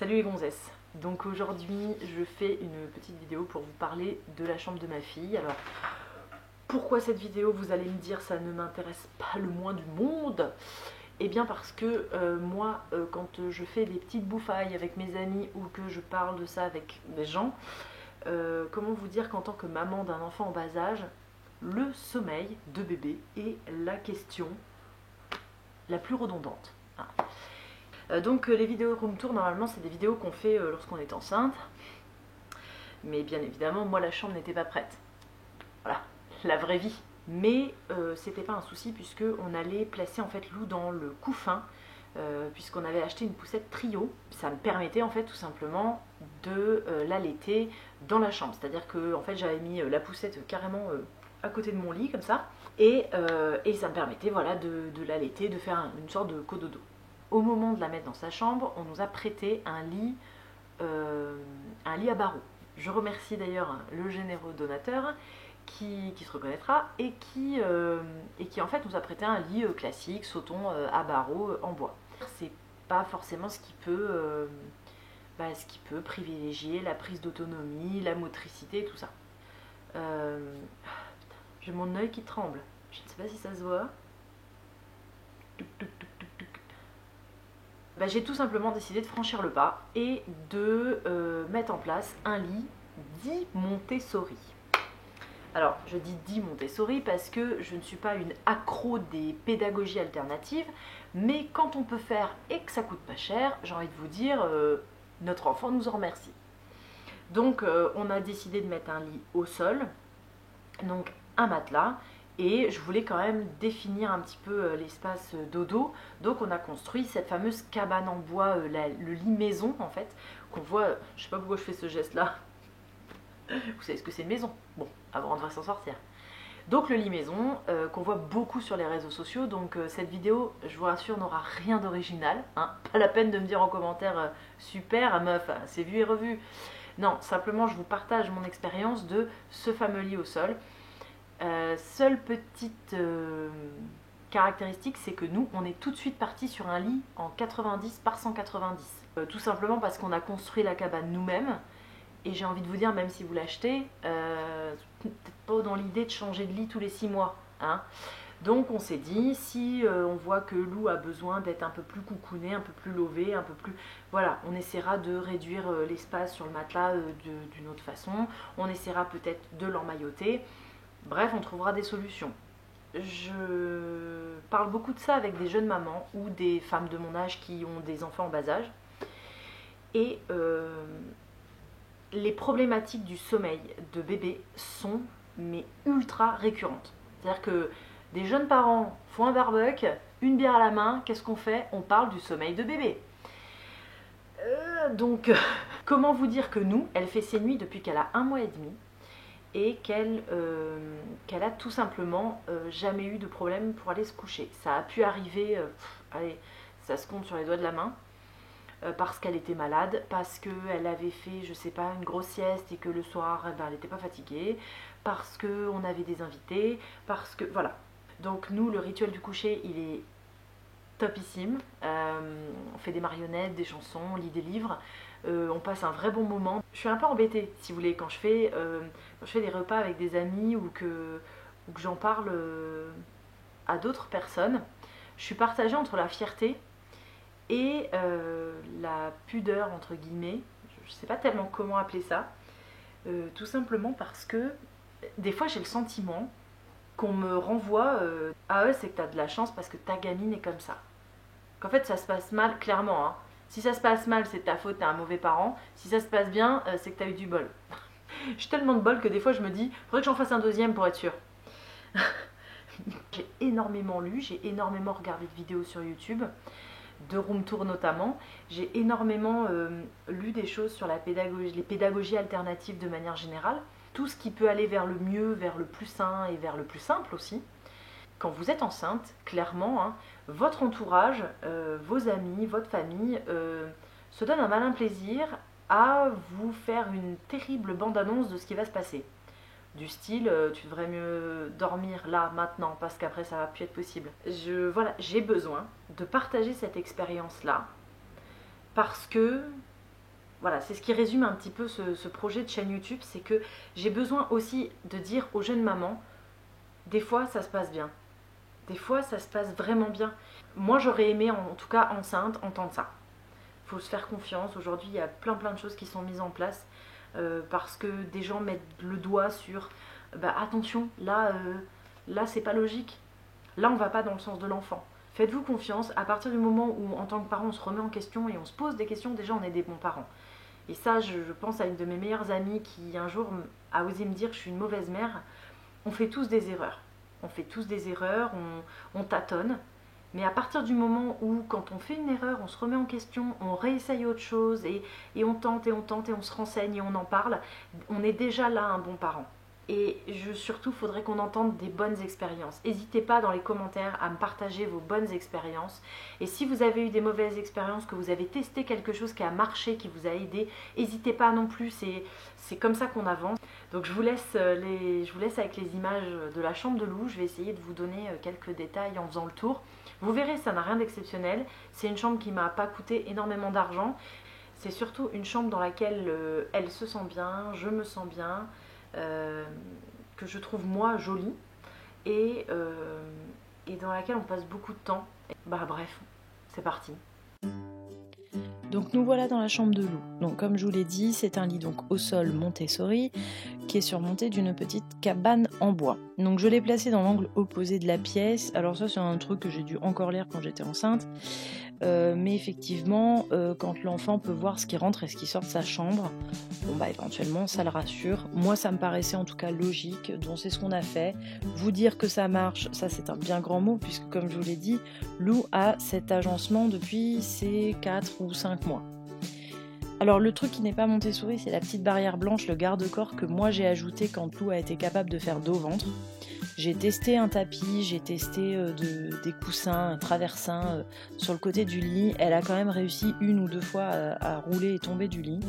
Salut les gonzesses. Donc aujourd'hui je fais une petite vidéo pour vous parler de la chambre de ma fille. Alors pourquoi cette vidéo, vous allez me dire, ça ne m'intéresse pas le moins du monde? Eh bien parce que moi quand je fais des petites bouffailles avec mes amis ou que je parle de ça avec des gens, comment vous dire qu'en tant que maman d'un enfant en bas âge, le sommeil de bébé est la question la plus redondante. Donc les vidéos room tour, normalement c'est des vidéos qu'on fait lorsqu'on est enceinte, mais bien évidemment moi la chambre n'était pas prête, voilà, la vraie vie. Mais c'était pas un souci puisque on allait placer en fait Lou dans le couffin, puisqu'on avait acheté une poussette trio. Ça me permettait en fait tout simplement de l'allaiter dans la chambre, c'est-à-dire que en fait j'avais mis la poussette carrément à côté de mon lit comme ça, et ça me permettait voilà de l'allaiter, de faire une sorte de cododo. Au moment de la mettre dans sa chambre, on nous a prêté un lit à barreaux. Je remercie d'ailleurs le généreux donateur qui se reconnaîtra et qui en fait nous a prêté un lit classique, sauton à barreaux en bois. C'est pas forcément ce qui peut privilégier la prise d'autonomie, la motricité, tout ça. J'ai mon œil qui tremble. Je ne sais pas si ça se voit. J'ai tout simplement décidé de franchir le pas et de mettre en place un lit dit Montessori. Alors, je dis dit Montessori parce que je ne suis pas une accro des pédagogies alternatives, mais quand on peut faire et que ça coûte pas cher, j'ai envie de vous dire, notre enfant nous en remercie. Donc, on a décidé de mettre un lit au sol, donc un matelas, et je voulais quand même définir un petit peu l'espace dodo. Donc on a construit cette fameuse cabane en bois, le lit maison en fait, qu'on voit, je sais pas pourquoi je fais ce geste là. Vous savez ce que c'est une maison? Bon, avant on devrait s'en sortir. Donc le lit maison, qu'on voit beaucoup sur les réseaux sociaux, donc cette vidéo, je vous rassure, n'aura rien d'original, hein. Pas la peine de me dire en commentaire super meuf, c'est vu et revu. Non, simplement je vous partage mon expérience de ce fameux lit au sol. Seule petite caractéristique, c'est que nous, on est tout de suite parti sur un lit en 90 par 190. Tout simplement parce qu'on a construit la cabane nous-mêmes. Et j'ai envie de vous dire, même si vous l'achetez, peut-être pas dans l'idée de changer de lit tous les 6 mois. Hein. Donc on s'est dit, si on voit que Lou a besoin d'être un peu plus coucouné, un peu plus lové, un peu plus... Voilà, on essaiera de réduire l'espace sur le matelas d'une autre façon. On essaiera peut-être de l'emmailloter. Bref, on trouvera des solutions. Je parle beaucoup de ça avec des jeunes mamans ou des femmes de mon âge qui ont des enfants en bas âge. Et les problématiques du sommeil de bébé sont mais ultra récurrentes. C'est-à-dire que des jeunes parents font un barbecue, une bière à la main, qu'est-ce qu'on fait? On parle du sommeil de bébé. Donc, comment vous dire que nous, elle fait ses nuits depuis qu'elle a 1 mois et demi, et qu'elle a tout simplement jamais eu de problème pour aller se coucher. Ça a pu arriver, allez, ça se compte sur les doigts de la main, parce qu'elle était malade, parce qu'elle avait fait, je sais pas, une grosse sieste et que le soir, elle n'était pas fatiguée, parce qu'on avait des invités, parce que, voilà. Donc nous, le rituel du coucher, il est topissime. On fait des marionnettes, des chansons, on lit des livres. On passe un vrai bon moment. Je suis un peu embêtée, si vous voulez, quand je fais des repas avec des amis ou que j'en parle à d'autres personnes. Je suis partagée entre la fierté et la pudeur, entre guillemets. Je ne sais pas tellement comment appeler ça. Tout simplement parce que des fois j'ai le sentiment qu'on me renvoie à eux, c'est que tu as de la chance parce que ta gamine est comme ça. Qu'en fait ça se passe mal, clairement, hein. Si ça se passe mal, c'est ta faute, t'es un mauvais parent. Si ça se passe bien, c'est que t'as eu du bol. J'ai tellement de bol que des fois je me dis, faudrait que j'en fasse un deuxième pour être sûre. J'ai énormément lu, j'ai énormément regardé de vidéos sur YouTube, de room tour notamment. J'ai énormément lu des choses sur la pédagogie, les pédagogies alternatives de manière générale. Tout ce qui peut aller vers le mieux, vers le plus sain et vers le plus simple aussi. Quand vous êtes enceinte, clairement, hein, votre entourage, vos amis, votre famille se donne un malin plaisir à vous faire une terrible bande-annonce de ce qui va se passer. Du style, tu devrais mieux dormir là, maintenant, parce qu'après ça va plus être possible. Voilà, j'ai besoin de partager cette expérience-là, parce que Voilà, c'est ce qui résume un petit peu ce projet de chaîne YouTube, c'est que j'ai besoin aussi de dire aux jeunes mamans, des fois ça se passe bien, des fois ça se passe vraiment bien. Moi j'aurais aimé, en tout cas enceinte, entendre ça. Il faut se faire confiance, aujourd'hui il y a plein de choses qui sont mises en place, parce que des gens mettent le doigt sur, attention, là c'est pas logique, là on va pas dans le sens de l'enfant. Faites-vous confiance, à partir du moment où en tant que parent on se remet en question et on se pose des questions, déjà on est des bons parents. Et ça, je pense à une de mes meilleures amies qui un jour a osé me dire que je suis une mauvaise mère. On fait tous des erreurs. On fait tous des erreurs, on tâtonne. Mais à partir du moment où, quand on fait une erreur, on se remet en question, on réessaye autre chose et on tente et on se renseigne et on en parle, on est déjà là un bon parent. Et surtout, il faudrait qu'on entende des bonnes expériences. N'hésitez pas dans les commentaires à me partager vos bonnes expériences. Et si vous avez eu des mauvaises expériences, que vous avez testé quelque chose qui a marché, qui vous a aidé, n'hésitez pas non plus, c'est comme ça qu'on avance. Donc je vous laisse avec les images de la chambre de Lou. Je vais essayer de vous donner quelques détails en faisant le tour. Vous verrez, ça n'a rien d'exceptionnel. C'est une chambre qui ne m'a pas coûté énormément d'argent. C'est surtout une chambre dans laquelle elle se sent bien, je me sens bien. Que je trouve moi jolie et dans laquelle on passe beaucoup de temps. Bref, c'est parti. Donc nous voilà dans la chambre de Lou. Donc comme je vous l'ai dit, c'est un lit donc au sol Montessori qui est surmonté d'une petite cabane en bois. Donc je l'ai placé dans l'angle opposé de la pièce. Alors ça c'est un truc que j'ai dû encore lire quand j'étais enceinte. Mais effectivement, quand l'enfant peut voir ce qui rentre et ce qui sort de sa chambre, éventuellement ça le rassure. Moi ça me paraissait en tout cas logique, donc c'est ce qu'on a fait. Vous dire que ça marche, ça c'est un bien grand mot, puisque comme je vous l'ai dit, Lou a cet agencement depuis ses 4 ou 5 mois. Alors le truc qui n'est pas Montessori, c'est la petite barrière blanche, le garde-corps que moi j'ai ajouté quand Lou a été capable de faire dos-ventre. J'ai testé un tapis, j'ai testé des coussins, un traversin sur le côté du lit. Elle a quand même réussi 1 ou 2 fois à rouler et tomber du lit.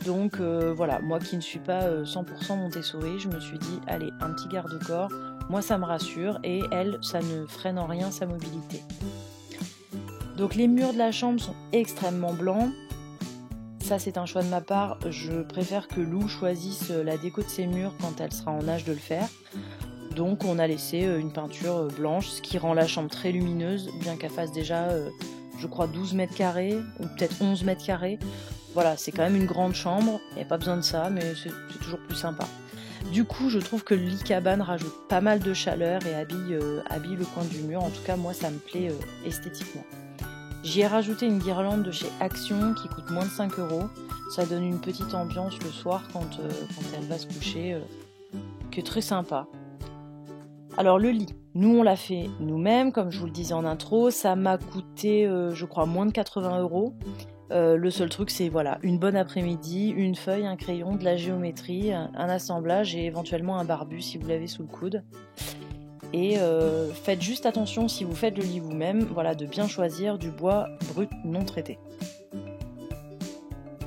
Donc voilà, moi qui ne suis pas 100% Montessori, je me suis dit, allez, un petit garde-corps, moi ça me rassure et elle, ça ne freine en rien sa mobilité. Donc les murs de la chambre sont extrêmement blancs. Ça c'est un choix de ma part, je préfère que Lou choisisse la déco de ses murs quand elle sera en âge de le faire. Donc on a laissé une peinture blanche, ce qui rend la chambre très lumineuse, bien qu'elle fasse déjà, je crois, 12 mètres carrés, ou peut-être 11 mètres carrés. Voilà, c'est quand même une grande chambre, il n'y a pas besoin de ça, mais c'est toujours plus sympa. Du coup, je trouve que le lit cabane rajoute pas mal de chaleur et habille le coin du mur. En tout cas, moi, ça me plaît esthétiquement. J'y ai rajouté une guirlande de chez Action qui coûte moins de 5 €. Ça donne une petite ambiance le soir quand elle va se coucher, qui est très sympa. Alors le lit, nous on l'a fait nous-mêmes, comme je vous le disais en intro, ça m'a coûté je crois moins de 80 €. Le seul truc c'est voilà, une bonne après-midi, une feuille, un crayon, de la géométrie, un assemblage et éventuellement un barbu si vous l'avez sous le coude. Et faites juste attention si vous faites le lit vous-même, voilà, de bien choisir du bois brut non traité.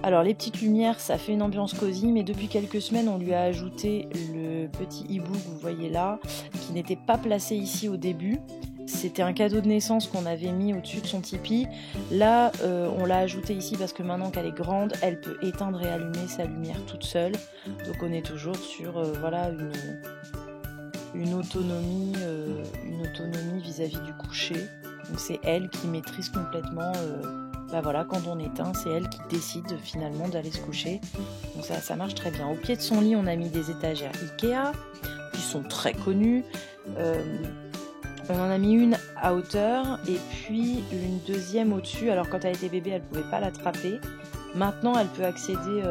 Alors les petites lumières, ça fait une ambiance cosy, mais depuis quelques semaines, on lui a ajouté le petit hibou que vous voyez là, qui n'était pas placé ici au début. C'était un cadeau de naissance qu'on avait mis au-dessus de son tipi. Là, on l'a ajouté ici parce que maintenant qu'elle est grande, elle peut éteindre et allumer sa lumière toute seule. Donc on est toujours sur voilà, une autonomie vis-à-vis du coucher. Donc c'est elle qui maîtrise complètement... voilà, quand on éteint, c'est elle qui décide finalement d'aller se coucher. Donc ça marche très bien. Au pied de son lit, on a mis des étagères Ikea, qui sont très connues. On en a mis une à hauteur et puis une deuxième au-dessus. Alors quand elle était bébé, elle ne pouvait pas l'attraper. Maintenant, elle peut accéder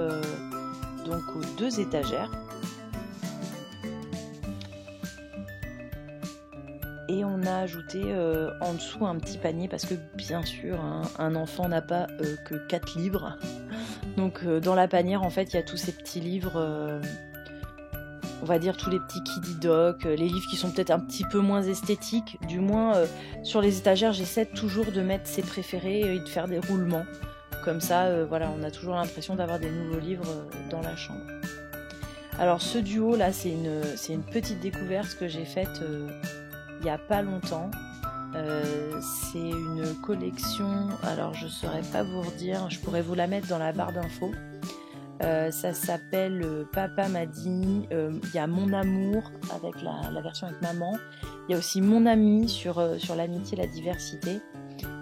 donc aux 2 étagères. Et on a ajouté en dessous un petit panier parce que bien sûr un enfant n'a pas que 4 livres. Donc dans la panière en fait il y a tous ces petits livres, on va dire tous les petits Kiddy Doc, les livres qui sont peut-être un petit peu moins esthétiques. Du moins sur les étagères j'essaie toujours de mettre ses préférés et de faire des roulements. Comme ça voilà, on a toujours l'impression d'avoir des nouveaux livres dans la chambre. Alors ce duo là c'est une petite découverte que j'ai faite il n'y a pas longtemps. C'est une collection, alors je ne saurais pas vous redire, je pourrais vous la mettre dans la barre d'infos. Ça s'appelle Papa m'a dit. Il y a Mon amour avec la version avec maman. Il y a aussi Mon ami sur l'amitié et la diversité.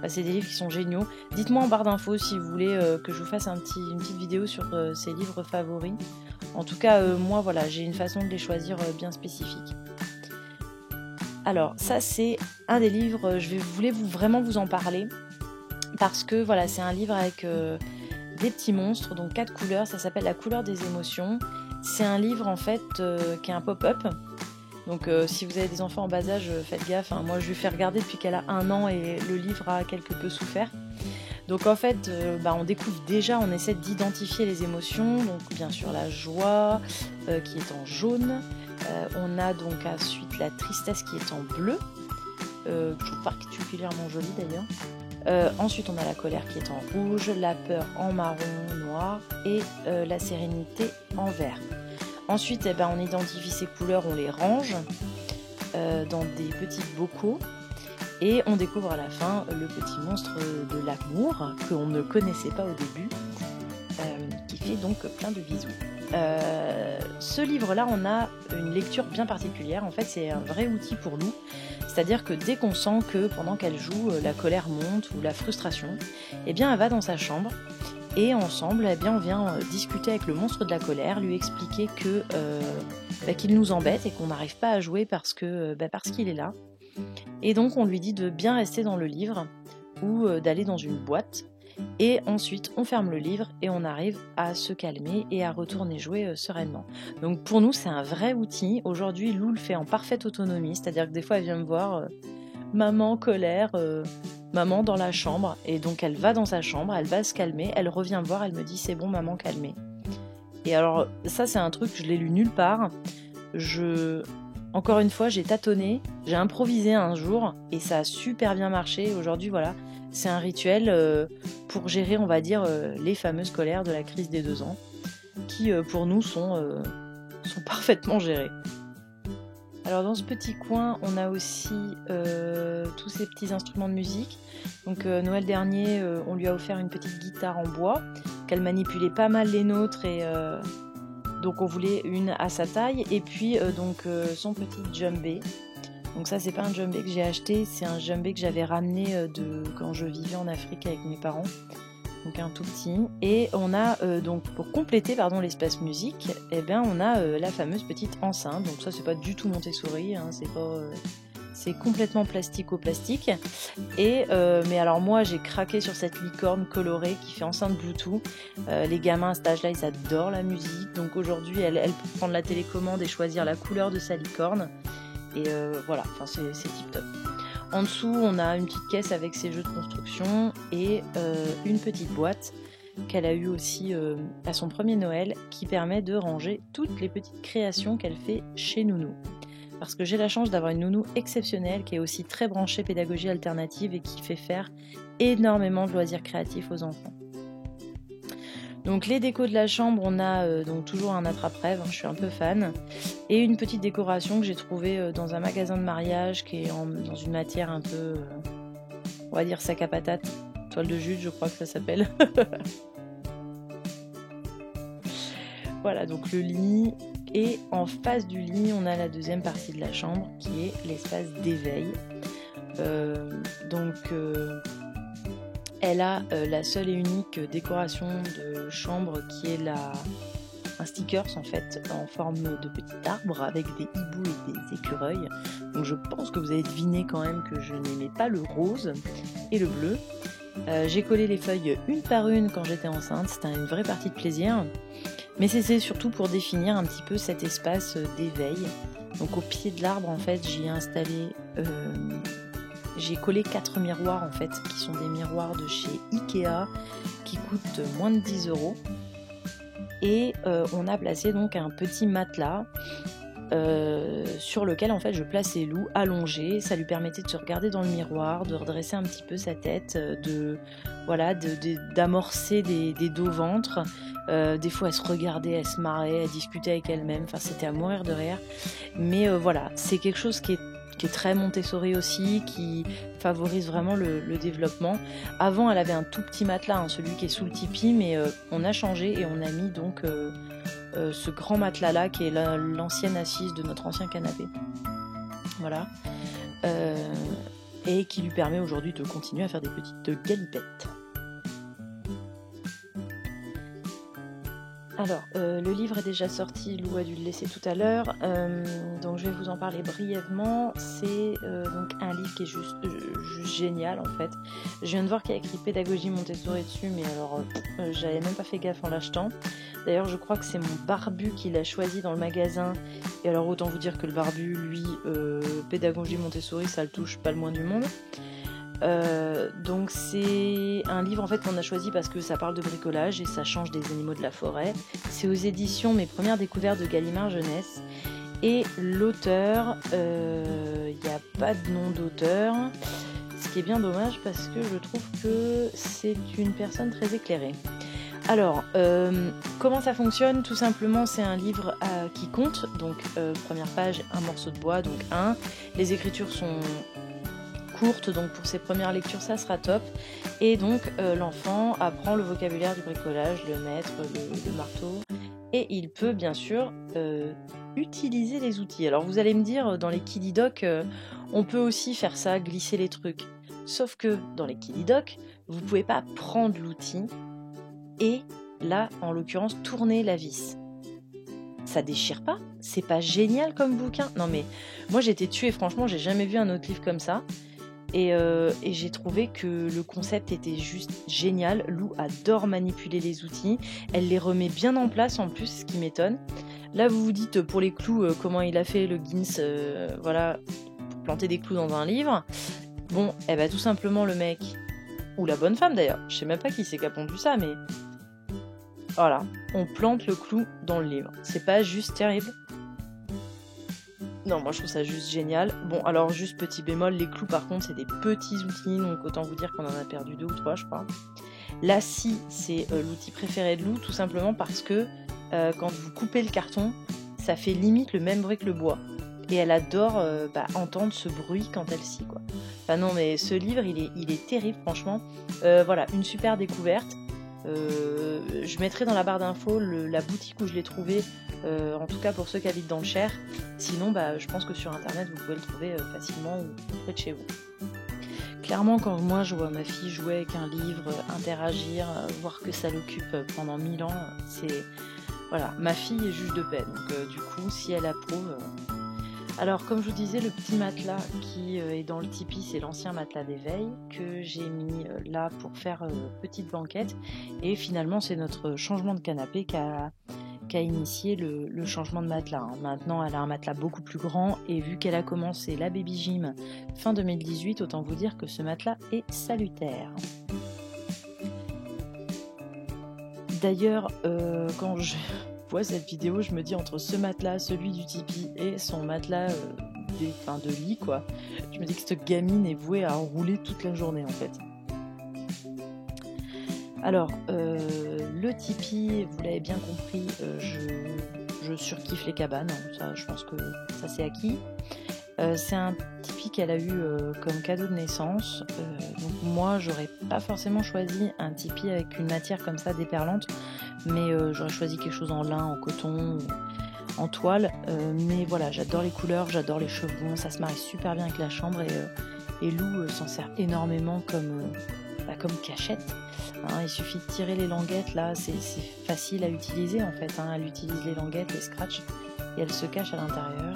C'est des livres qui sont géniaux. Dites-moi en barre d'infos si vous voulez que je vous fasse une petite vidéo sur ces livres favoris. En tout cas, moi, voilà, j'ai une façon de les choisir bien spécifique. Alors, ça, c'est un des livres, voulais vraiment vous en parler. Parce que, voilà, c'est un livre avec des petits monstres, donc 4 couleurs. Ça s'appelle La couleur des émotions. C'est un livre, en fait, qui est un pop-up. Donc si vous avez des enfants en bas âge, faites gaffe. Moi je lui fais regarder depuis qu'elle a 1 an et le livre a quelque peu souffert. Donc en fait, on découvre déjà, on essaie d'identifier les émotions. Donc bien sûr la joie qui est en jaune. On a donc ensuite la tristesse qui est en bleu. Je trouve particulièrement jolie d'ailleurs. Ensuite on a la colère qui est en rouge, la peur en marron, noir et la sérénité en vert. Ensuite, on identifie ces couleurs, on les range dans des petits bocaux et on découvre à la fin le petit monstre de l'amour qu'on ne connaissait pas au début, qui fait donc plein de bisous. Ce livre-là, on a une lecture bien particulière. En fait, c'est un vrai outil pour nous. C'est-à-dire que dès qu'on sent que pendant qu'elle joue, la colère monte ou la frustration, elle va dans sa chambre. Et ensemble, on vient discuter avec le monstre de la colère, lui expliquer qu'il nous embête et qu'on n'arrive pas à jouer parce qu'il est là. Et donc on lui dit de bien rester dans le livre ou d'aller dans une boîte. Et ensuite on ferme le livre et on arrive à se calmer et à retourner jouer sereinement. Donc pour nous c'est un vrai outil. Aujourd'hui Lou le fait en parfaite autonomie, c'est-à-dire que des fois elle vient me voir, maman colère... maman dans la chambre, et donc elle va dans sa chambre, elle va se calmer, elle revient me voir, elle me dit c'est bon maman, calmez. Et alors ça c'est un truc, je l'ai lu nulle part, encore une fois j'ai tâtonné, j'ai improvisé un jour et ça a super bien marché. Aujourd'hui voilà, c'est un rituel pour gérer on va dire les fameuses colères de la crise des 2 ans qui pour nous sont parfaitement gérées. Alors dans ce petit coin, on a aussi tous ces petits instruments de musique. Donc Noël dernier, on lui a offert une petite guitare en bois, qu'elle manipulait pas mal les nôtres et donc on voulait une à sa taille. Et puis son petit djembé. Donc ça c'est pas un djembé que j'ai acheté, c'est un djembé que j'avais ramené de quand je vivais en Afrique avec mes parents. Donc un tout petit. Et on a donc pour compléter l'espace musique, on a la fameuse petite enceinte. Donc ça c'est pas du tout Montessori, c'est complètement plastique. Et mais alors moi j'ai craqué sur cette licorne colorée qui fait enceinte Bluetooth. Les gamins à cet âge-là ils adorent la musique. Donc aujourd'hui elle peut prendre la télécommande et choisir la couleur de sa licorne. Et voilà, c'est tip top. En dessous, on a une petite caisse avec ses jeux de construction et une petite boîte qu'elle a eue aussi à son premier Noël qui permet de ranger toutes les petites créations qu'elle fait chez Nounou. Parce que j'ai la chance d'avoir une nounou exceptionnelle qui est aussi très branchée pédagogie alternative et qui fait faire énormément de loisirs créatifs aux enfants. Donc les décos de la chambre, on a donc toujours un attrape-rêve, je suis un peu fan, et une petite décoration que j'ai trouvée dans un magasin de mariage qui est dans une matière un peu, on va dire sac à patate, toile de jute je crois que ça s'appelle. Voilà donc le lit, et en face du lit on a la deuxième partie de la chambre qui est l'espace d'éveil. Elle a la seule et unique décoration de chambre qui est un stickers en fait en forme de petit arbre avec des hiboux et des écureuils. Donc je pense que vous avez deviné quand même que je n'aimais pas le rose et le bleu. J'ai collé les feuilles une par une quand j'étais enceinte, c'était une vraie partie de plaisir. Mais c'est surtout pour définir un petit peu cet espace d'éveil. Donc au pied de l'arbre en fait j'y ai installé... J'ai collé 4 miroirs en fait, qui sont des miroirs de chez Ikea, qui coûtent moins de 10 €. Et on a placé donc un petit matelas sur lequel en fait je plaçais Lou allongé. Ça lui permettait de se regarder dans le miroir, de redresser un petit peu sa tête, d'amorcer des dos-ventre. Des fois elle se regardait, elle se marrait, elle discutait avec elle-même. Enfin c'était à mourir de rire. Mais voilà, c'est quelque chose qui est qui est très Montessori aussi, qui favorise vraiment le développement. Avant, elle avait un tout petit matelas, hein, celui qui est sous le tipi, mais on a changé et on a mis donc ce grand matelas-là, qui est l'ancienne assise de notre ancien canapé. Voilà. Et qui lui permet aujourd'hui de continuer à faire des petites galipettes. Alors, le livre est déjà sorti, Lou a dû le laisser tout à l'heure, donc je vais vous en parler brièvement. C'est donc un livre qui est juste génial en fait. Je viens de voir qu'il y a écrit pédagogie Montessori dessus, mais alors j'avais même pas fait gaffe en l'achetant. D'ailleurs, je crois que c'est mon barbu qui l'a choisi dans le magasin, et alors autant vous dire que le barbu, lui, pédagogie Montessori, ça le touche pas le moins du monde. Donc c'est un livre en fait qu'on a choisi parce que ça parle de bricolage et ça change des animaux de la forêt. C'est aux éditions Mes Premières Découvertes de Gallimard Jeunesse. Et l'auteur, il n'y a pas de nom d'auteur, ce qui est bien dommage parce que je trouve que c'est une personne très éclairée. Alors, comment ça fonctionne? Tout simplement, c'est un livre qui compte. Donc, première page, un morceau de bois, donc 1. Les écritures sont courte, donc pour ses premières lectures ça sera top, et donc l'enfant apprend le vocabulaire du bricolage, le maître, le marteau, et il peut bien sûr utiliser les outils. Alors vous allez me dire, dans les Kiddy Doc on peut aussi faire ça, glisser les trucs, sauf que dans les Kiddy Doc vous pouvez pas prendre l'outil et là en l'occurrence tourner la vis. Ça déchire pas? C'est pas génial comme bouquin? Non mais moi j'étais tuée, franchement j'ai jamais vu un autre livre comme ça. Et j'ai trouvé que le concept était juste génial. Lou adore manipuler les outils. Elle les remet bien en place en plus, ce qui m'étonne. Là, vous vous dites pour les clous, comment il a fait le Gins, voilà, pour planter des clous dans un livre. Bon, eh ben tout simplement le mec, ou la bonne femme d'ailleurs, je sais même pas qui c'est qui a pondu ça, mais voilà, on plante le clou dans le livre. C'est pas juste terrible? Non, moi je trouve ça juste génial. Bon, alors juste petit bémol, les clous par contre c'est des petits outils, donc autant vous dire qu'on en a perdu 2 ou 3 je crois. La scie, c'est l'outil préféré de Lou, tout simplement parce que quand vous coupez le carton, ça fait limite le même bruit que le bois. Et elle adore entendre ce bruit quand elle scie, quoi. Enfin non, mais ce livre, il est terrible, franchement. Voilà, une super découverte. Je mettrai dans la barre d'infos la boutique où je l'ai trouvé, en tout cas pour ceux qui habitent dans le Cher. Sinon, je pense que sur internet vous pouvez le trouver facilement ou près de chez vous. Clairement, quand moi je vois ma fille jouer avec un livre, interagir, voir que ça l'occupe pendant 1000 ans, c'est... Voilà, ma fille est juge de paix, donc du coup, si elle approuve... Alors, comme je vous disais, le petit matelas qui est dans le tipi, c'est l'ancien matelas d'éveil que j'ai mis là pour faire petite banquette. Et finalement, c'est notre changement de canapé qui a initié le changement de matelas. Maintenant, elle a un matelas beaucoup plus grand et vu qu'elle a commencé la baby gym fin 2018, autant vous dire que ce matelas est salutaire. Quand je vois cette vidéo, je me dis entre ce matelas, celui du tipi et son matelas de lit, quoi. Je me dis que cette gamine est vouée à rouler toute la journée en fait. Alors, le tipi, vous l'avez bien compris, je surkiffe les cabanes, hein, ça, je pense que ça c'est acquis. C'est un tipi qu'elle a eu comme cadeau de naissance, donc moi j'aurais pas forcément choisi un tipi avec une matière comme ça déperlante, mais j'aurais choisi quelque chose en lin, en coton, en toile, mais voilà, j'adore les couleurs, j'adore les chevrons, ça se marie super bien avec la chambre et Lou s'en sert énormément comme cachette. Il suffit de tirer les languettes, là c'est facile à utiliser en fait, elle utilise les languettes, les scratchs et elle se cache à l'intérieur.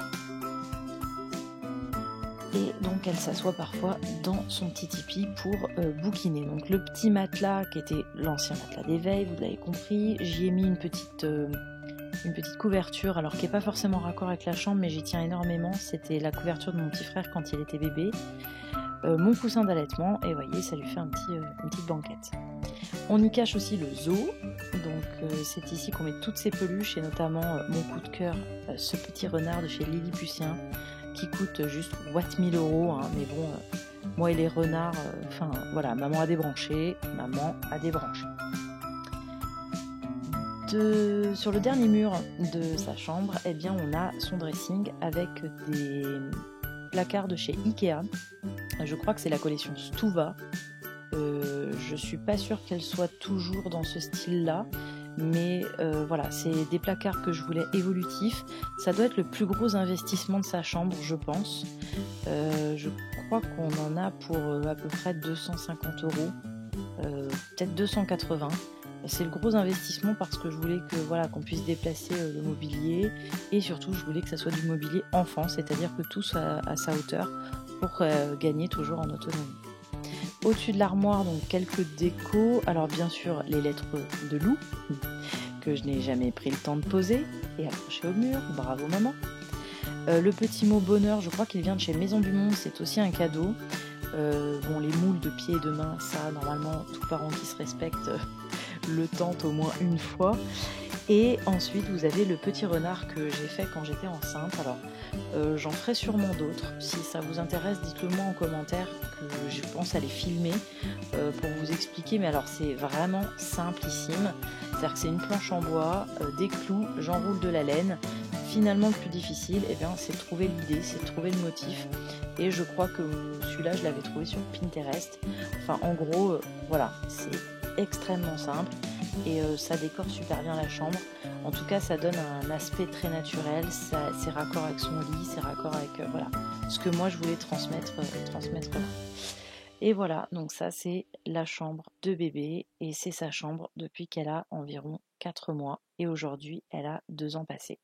Et donc elle s'assoit parfois dans son petit tipi pour bouquiner. Donc le petit matelas qui était l'ancien matelas d'éveil, vous l'avez compris, j'y ai mis une petite couverture, alors qui n'est pas forcément raccord avec la chambre, mais j'y tiens énormément. C'était la couverture de mon petit frère quand il était bébé. Mon coussin d'allaitement, et voyez, ça lui fait une petite banquette. On y cache aussi le zoo, donc c'est ici qu'on met toutes ces peluches, et notamment mon coup de cœur, ce petit renard de chez Lilliputien, qui coûte juste 1000 €, hein, mais bon, moi et les renards, voilà, maman a débranché. Sur le dernier mur de sa chambre, eh bien, on a son dressing avec placard de chez Ikea. Je crois que c'est la collection Stuva. Je suis pas sûre qu'elle soit toujours dans ce style-là. Mais voilà, c'est des placards que je voulais évolutifs. Ça doit être le plus gros investissement de sa chambre, je pense. Je crois qu'on en a pour à peu près 250 €, peut-être 280. C'est le gros investissement parce que je voulais que voilà qu'on puisse déplacer le mobilier et surtout je voulais que ça soit du mobilier enfant, c'est-à-dire que tout soit à sa hauteur pour gagner toujours en autonomie. Au-dessus de l'armoire, donc quelques décos. Alors bien sûr les lettres de loup que je n'ai jamais pris le temps de poser et accrocher au mur. Bravo maman. Le petit mot bonheur, je crois qu'il vient de chez Maison du Monde, c'est aussi un cadeau. Bon, les moules de pieds et de mains, ça normalement tout parent qui se respecte le tente au moins une fois. Et ensuite vous avez le petit renard que j'ai fait quand j'étais enceinte. Alors j'en ferai sûrement d'autres. Si ça vous intéresse, dites-le moi en commentaire que je pense à les filmer pour vous expliquer. Mais alors c'est vraiment simplissime. C'est-à-dire que c'est une planche en bois, des clous, j'enroule de la laine. Finalement le plus difficile, eh bien, c'est de trouver l'idée, c'est de trouver le motif. Et je crois que celui-là je l'avais trouvé sur Pinterest. Enfin en gros, voilà, c'est extrêmement simple et ça décore super bien la chambre. En tout cas ça donne un aspect très naturel, c'est raccord avec son lit, c'est raccord avec voilà, ce que moi je voulais transmettre là. Et voilà, donc ça c'est la chambre de bébé et c'est sa chambre depuis qu'elle a environ 4 mois et aujourd'hui elle a 2 ans passés.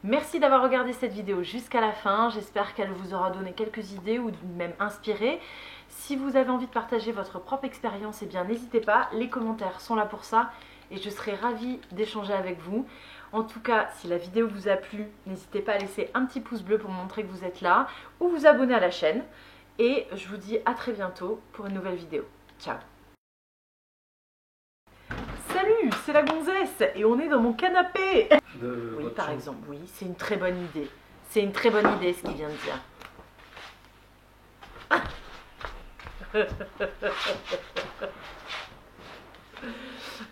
Merci d'avoir regardé cette vidéo jusqu'à la fin, j'espère qu'elle vous aura donné quelques idées ou même inspiré. Si vous avez envie de partager votre propre expérience, eh bien n'hésitez pas, les commentaires sont là pour ça et je serai ravie d'échanger avec vous. En tout cas, si la vidéo vous a plu, n'hésitez pas à laisser un petit pouce bleu pour montrer que vous êtes là ou vous abonner à la chaîne. Et je vous dis à très bientôt pour une nouvelle vidéo. Ciao! Salut, c'est la gonzesse et on est dans mon canapé. Oui, par exemple, oui, c'est une très bonne idée. C'est une très bonne idée ce qu'il vient de dire.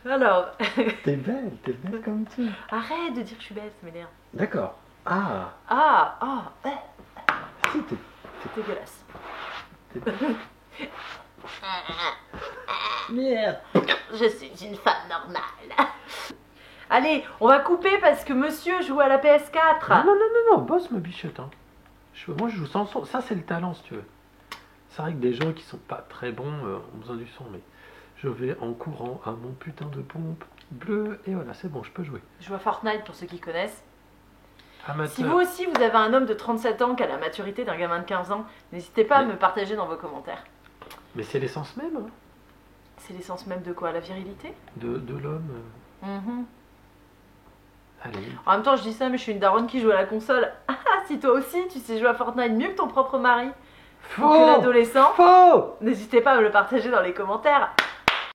Alors. T'es belle comme tu. Arrête de dire que je suis belle, ça m'énerve. D'accord. Ah. Si, t'es dégueulasse. T'es belle. Merde. Je suis une femme normale. Allez, on va couper parce que monsieur joue à la PS4. Non, bosse ma bichotte. Hein. Moi je joue sans son. Ça c'est le talent si tu veux. C'est vrai que des gens qui sont pas très bons ont besoin du son, mais je vais en courant à mon putain de pompe bleue et voilà, c'est bon, je peux jouer. Je joue à Fortnite pour ceux qui connaissent. Amateur. Si vous aussi vous avez un homme de 37 ans qui a la maturité d'un gamin de 15 ans, n'hésitez pas à me partager dans vos commentaires. Mais c'est l'essence même. Hein. C'est l'essence même de quoi? La virilité? De l'homme. Allez. En même temps je dis ça mais je suis une daronne qui joue à la console. Ah, si toi aussi tu sais jouer à Fortnite mieux que ton propre mari. Faux. Ou que l'adolescent. Faux. N'hésitez pas à me le partager dans les commentaires.